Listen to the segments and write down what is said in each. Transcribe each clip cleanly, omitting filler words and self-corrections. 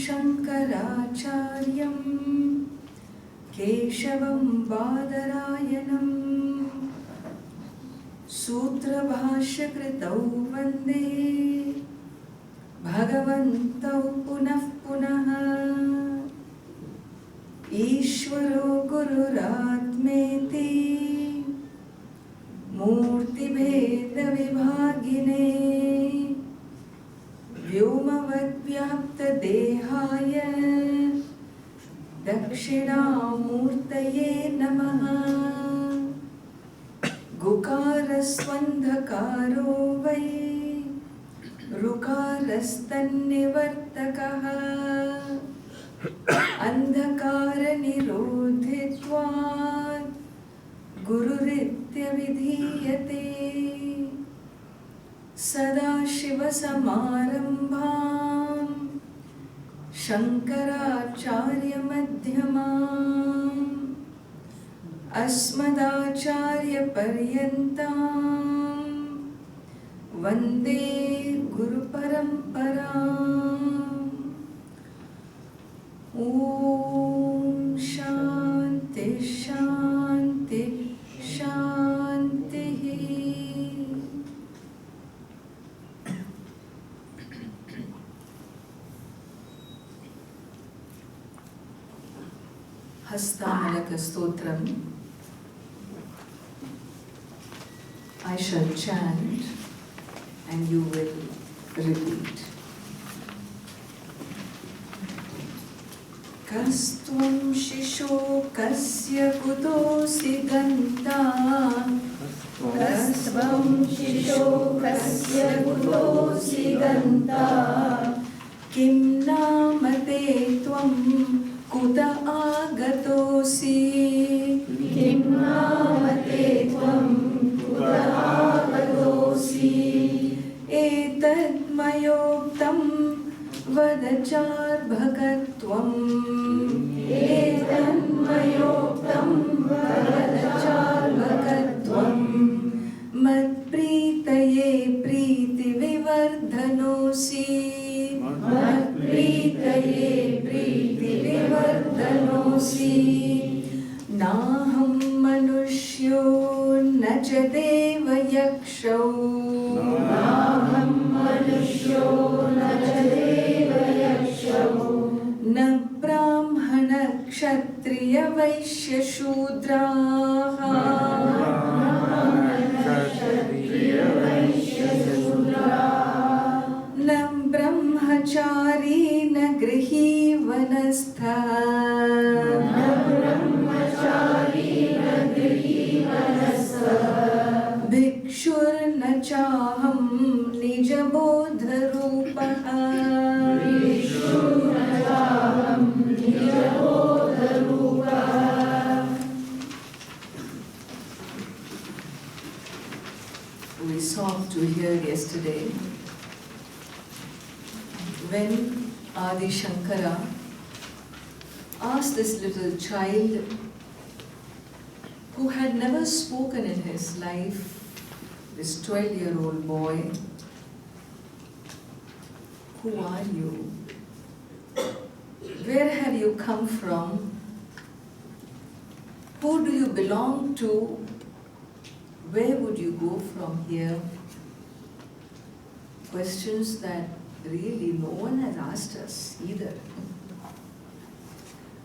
शंकराचार्यं केशवं बादरायणं सूत्रभाष्यकृतौ वन्दे भगवन्तौ पुनः पुनः। ईश्वरो गुरुरात्मेति मूर्तिभेदविभागिने व्योमवद्व्याप्तदेहाय दक्षिणामूर्तये नमः। गुकारस्वन्धकारो वै ऋकारस्तन्निवर्तकः अन्धकारनिरोधित्वात् गुरुरित्यभिधीयते। सदाशिवसमारम्भां शङ्कराचार्यमध्यमाम् अस्मदाचार्यपर्यन्तां वन्दे गुरुपरम्पराम्। ॐ शान्ति शान्ति शान्तिः। Hastamalaka stotram I shall chant and you will repeat. Kastvam shisho kasya kutosi ganta. Kastvam shisho kasya kutosi ganta. Kim namate tvam kuta agatosi. Kim namate tvam kuta agatosi. Etad mayoktam vadacharvakatvam. Etad mayoktam vadacharvakatvam. Matpritaye priti vivardhanosi. Matpritaye priti vivardhanosi. Naham manushyo na cha deva yaksho. Naham manushyo na cha deva yaksho. Na brahmana kshatriya vaishya shudraha. Kshatriya vaishya shudraha. Na brahmachari na grihi vanastha. Na brahmachari na grihi vanastha. Bhikshur na chaham nijabodha rupaha. Bhikshur na chaham nijabodha rupaha. We saw to hear yesterday when Adi Shankara asked this little child who had never spoken in his life, this 12-year-old boy, who are you? Where have you come from? Who do you belong to? Where would you go from here? Questions that really no one has asked us either.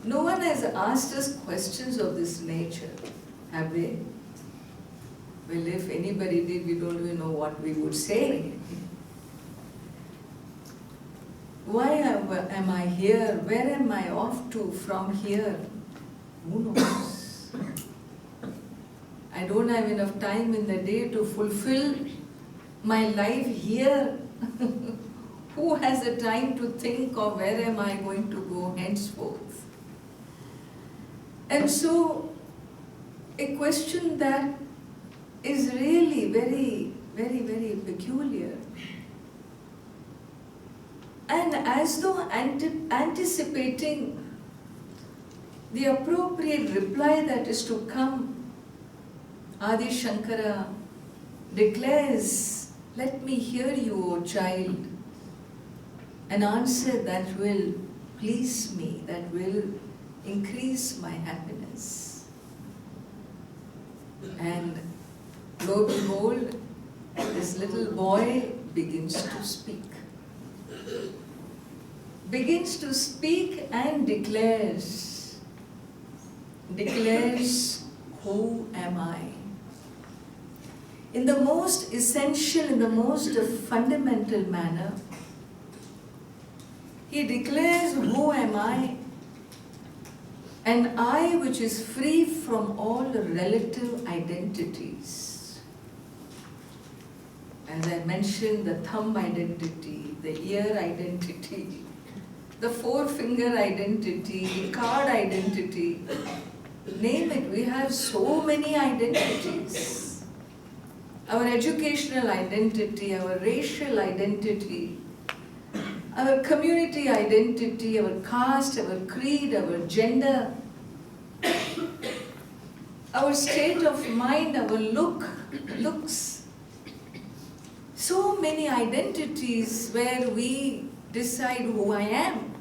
No one has asked us questions of this nature, have they? Well, if anybody did, we don't even know what we would say. Why am I here? Where am I off to from here? Who knows? I don't have enough time in the day to fulfill my life here. Who has the time to think of where am I going to go henceforth? And so, a question that is really very, very, very peculiar. And as though anticipating the appropriate reply that is to come, Adi Shankara declares, "Let me hear you, O child." an answer that will please me, that will increase my happiness. And lo and behold, this little boy begins to speak. Begins to speak and declares, who am I? In the most essential, in the most fundamental manner, he declares, who am I? An I which is free from all relative identities. As I mentioned, the thumb identity, the ear identity, the forefinger identity, the card identity, name it, we have so many identities. Our educational identity, our racial identity, our community identity, our caste, our creed, our gender, our state of mind, our looks. So many identities where we decide who I am.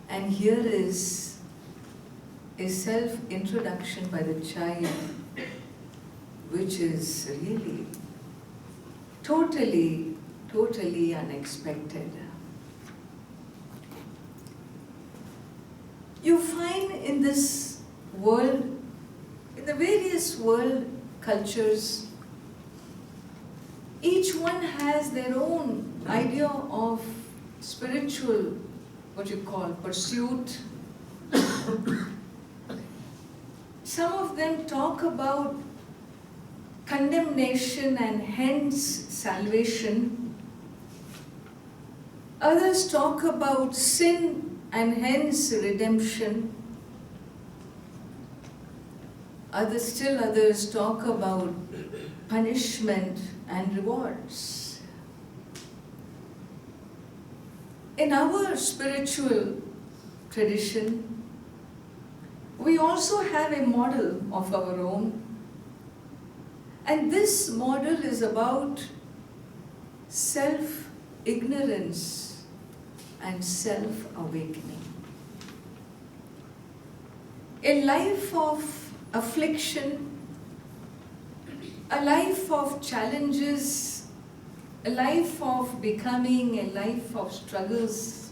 And here is a self-introduction by the child, which is really totally unexpected. You find in this world, in the various world cultures, each one has their own idea of spiritual, what you call, pursuit. Some of them talk about condemnation and hence salvation. Others talk about sin and hence redemption. Others talk about punishment and rewards. In our spiritual tradition, we also have a model of our own. And this model is about self-ignorance and self-awakening. A life of affliction, a life of challenges, a life of becoming, a life of struggles,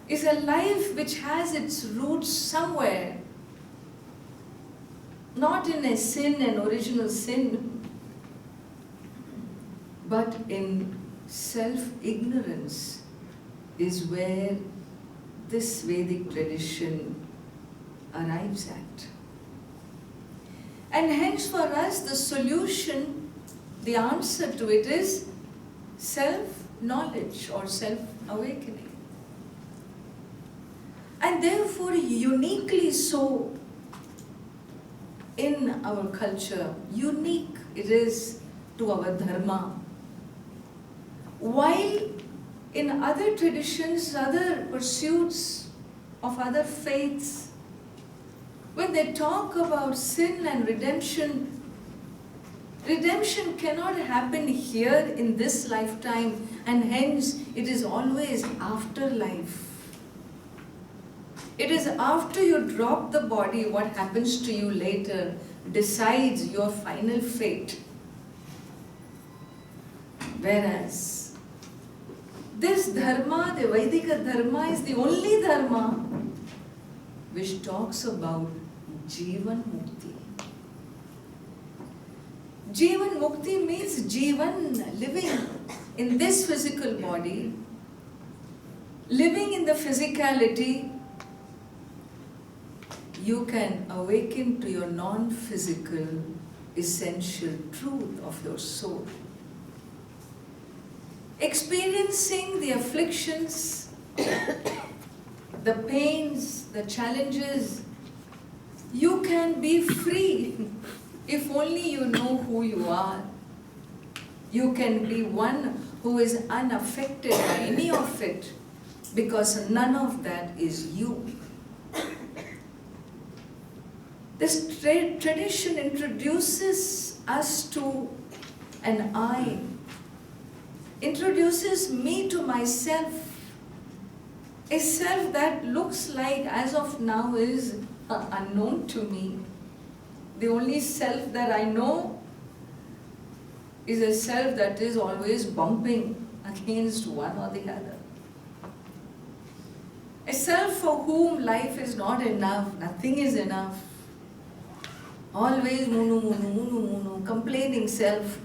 is a life which has its roots somewhere, not in a sin, an original sin, but in self-ignorance is where this Vedic tradition arrives at. And hence for us the solution, the answer to it is self-knowledge or self-awakening. And therefore uniquely so in our culture, unique it is to our dharma. While in other traditions, other pursuits of other faiths, when they talk about sin and redemption, redemption cannot happen here in this lifetime, and hence it is always afterlife. It is after you drop the body, what happens to you later decides your final fate. Whereas this dharma, the Vedika dharma, is the only dharma which talks about Jivan Mukti. Jivan Mukti means Jivan, living in this physical body, living in the physicality. You can awaken to your non-physical, essential truth of your soul. Experiencing the afflictions, the pains, the challenges, you can be free if only you know who you are. You can be one who is unaffected by any of it, because none of that is you. This tradition introduces us to an I introduces me to myself. A self that looks like, as of now, is unknown to me. The only self that I know is a self that is always bumping against one or the other. A self for whom life is not enough, nothing is enough. Always munu, munu, munu, munu, complaining self,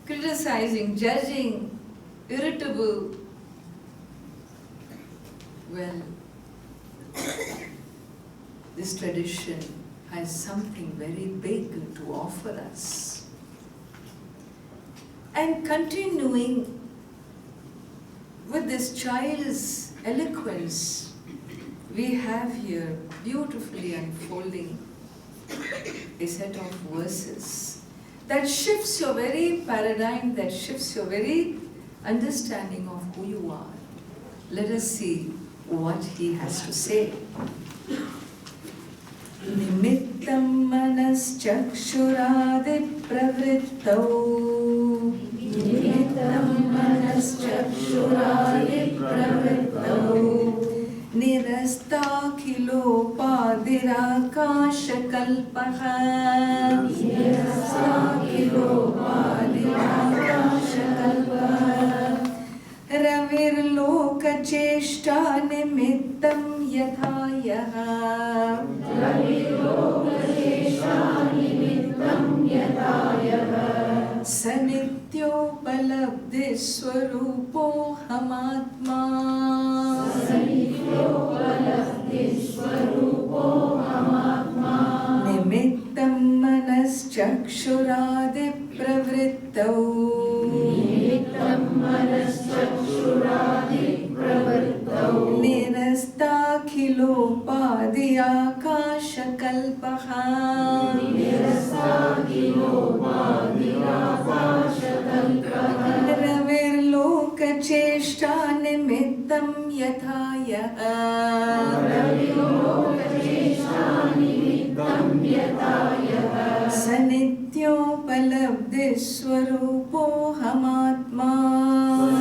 criticizing, judging, irritable. Well, this tradition has something very big to offer us. And continuing with this child's eloquence, we have here beautifully unfolding a set of verses that shifts your very paradigm, that shifts your very understanding of who you are. Let us see what he has to say. Nimittam manas chakshuradi pravrittau. Nimittam manas chakshuradi pravrittau. Nirastakilopadiraakashakalpaha. Nirastakilopadiraakashakalpaha. Ravirlokacheshta nimittam yatha yaha. Ravirlokacheshta nimittam yatha yaha. Sanityopalabdhi swarupo hamatma. Sanityopalabdhi swarupo hamatma. Nimittam manas chakshuradi pravrittau. Nimittam manas chakshuradi pravrittau. Nirastakhilopadi akashakalpaha. Nirastakhilopadi akashakalpaha. Ravirlokacheshta nimittam yatha yaha. Ravirlokacheshta nimittam yatha yaha. Sanityopalabdhi swarupo hamatma.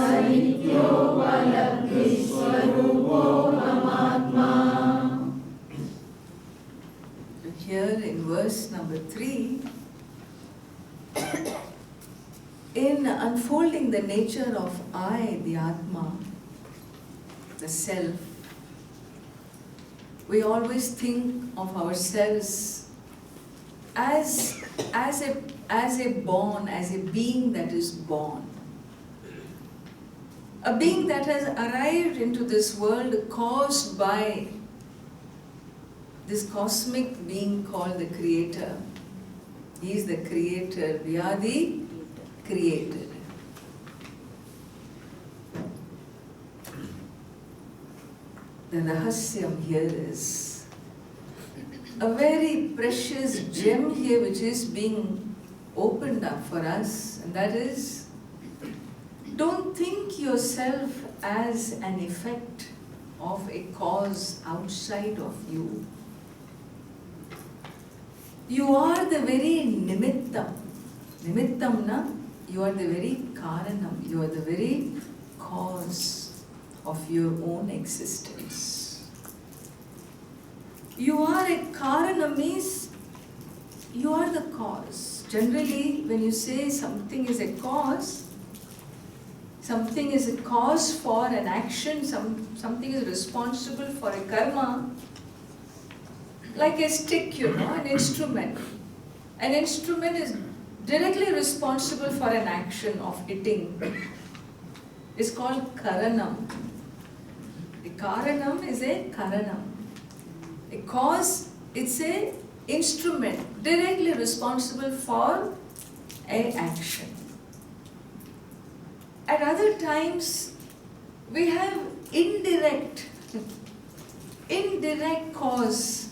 Sanityopalabdhi swarupo hamatma. Here in verse number 3, in unfolding the nature of I, the Atma, the self, we always think of ourselves as a being that is born. A being that has arrived into this world caused by this cosmic being called the Creator. He is the Creator, we are the created. The rahasyam here is a very precious gem here which is being opened up for us, and that is, don't think yourself as an effect of a cause outside of you. You are the very nimittam. Nimittam na? You are the very karanam. You are the very cause of your own existence. You are a karanam means you are the cause. Generally, when you say something is a cause, something is a cause for an action, something is responsible for a karma, like a stick, an instrument. An instrument is directly responsible for an action of hitting. It's called karanam. The karanam is a karanam. A cause, it's a instrument directly responsible for a action. At other times, we have indirect cause,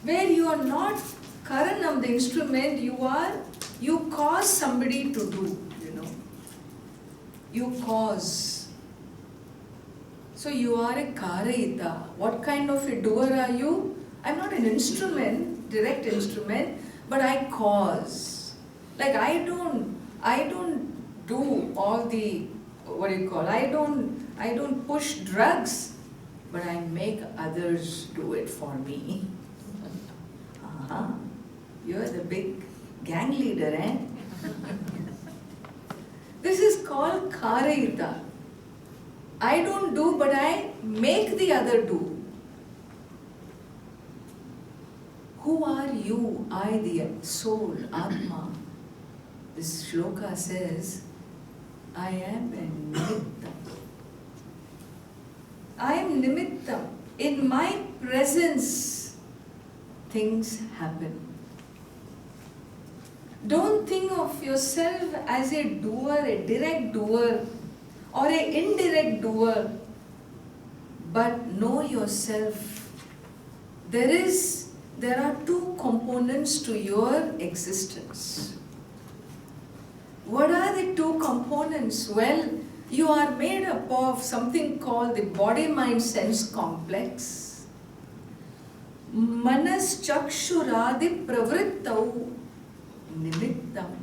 where you are not karanam, the instrument, you cause somebody to do, You cause. So you are a karayita. What kind of a doer are you? I'm not an instrument, direct instrument, but I cause. Like I don't do all the, what do you call, I don't push drugs, but I make others do it for me. Uh-huh. You're the big gang leader, eh? This is called karayita. I don't do, but I make the other do. Who are you? I, the soul, Atma. This shloka says, I am a nimittam. I am nimittam. In my presence, things happen. Don't think of yourself as a doer, a direct doer, or an indirect doer, but know yourself. There are two components to your existence. What are the two components? Well, you are made up of something called the body-mind-sense complex. Manas chakshuradi pravrittau nimittam.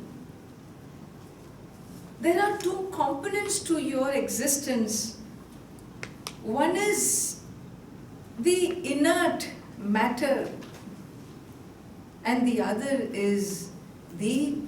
There are two components to your existence. One is the inert matter, and the other is the